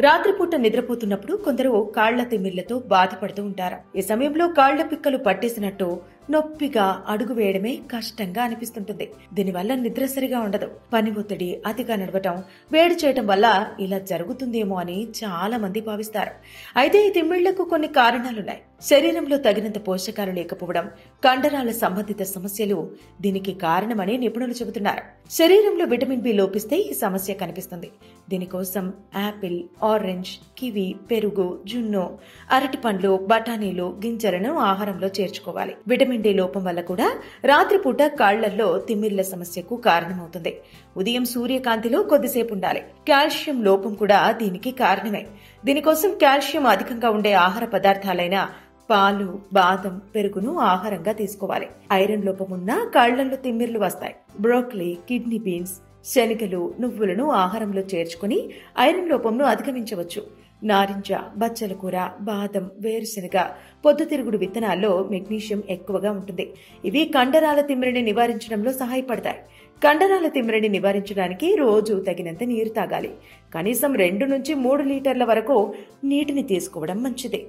రాత్రిపూట నిద్రపోతున్నప్పుడు కొందరు కాళ్ల తిమ్మిర్లతో బాధపడుతూ ఉంటారు. ఈ సమయంలో కాళ్ల పిక్కలు పట్టేసినట్టు నొప్పిగా అడుగు వేయడమే కష్టంగా అనిపిస్తుంటుంది. దీనివల్ల నిద్ర సరిగా ఉండదు. పని ఒత్తిడి, అతిగా నడవటం, వేడి చేయటం వల్ల ఇలా జరుగుతుందేమో అని చాలా మంది భావిస్తారు. అయితే ఈ తిమ్మిళ్లకు కొన్ని కారణాలున్నాయి. శరీరంలో తగినంత పోషకాలు లేకపోవడం, కండరాల సంబంధిత సమస్యలు దీనికి కారణమని నిపుణులు చెబుతున్నారు. శరీరంలో విటమిన్ బి లోపిస్తే ఈ సమస్య కనిపిస్తుంది. దీనికోసం యాపిల్, ఆరెంజ్, కివి, పెరుగు, జున్ను, అరటి పండ్లు, బఠానీలు, గింజలను ఆహారంలో చేర్చుకోవాలి. విటమిన్ డి లోపం వల్ల కూడా రాత్రిపూట కాళ్లల్లో తిమ్మిర్ల సమస్యకు కారణమవుతుంది. ఉదయం సూర్యకాంతిలో కొద్దిసేపు ఉండాలి. కాల్షియం లోపం కూడా దీనికి కారణమే. దీనికోసం కాల్షియం అధికంగా ఉండే ఆహార పదార్థాలైన పాలు, బాదం, పెరుగును ఆహారంగా తీసుకోవాలి. ఐరన్ లోపం ఉన్నా కాళ్లలో తిమ్మిర్లు వస్తాయి. బ్రోకలీ, కిడ్నీ బీన్స్, శనగలు, నువ్వులను ఆహారంలో చేర్చుకుని ఐరన్ లోపంను అధిగమించవచ్చు. నారింజ, బచ్చల కూర, బాదం, వేరుశెనగ, పొద్దుతిరుగుడు విత్తనాల్లో మెగ్నీషియం ఎక్కువగా ఉంటుంది. ఇవి కండరాల తిమ్మిరిని నివారించడంలో సహాయపడతాయి. కండరాల తిమ్మిరిని నివారించడానికి రోజు తగినంత నీరు తాగాలి. కనీసం 2 నుంచి 3 లీటర్ల వరకు నీటిని తీసుకోవడం మంచిది.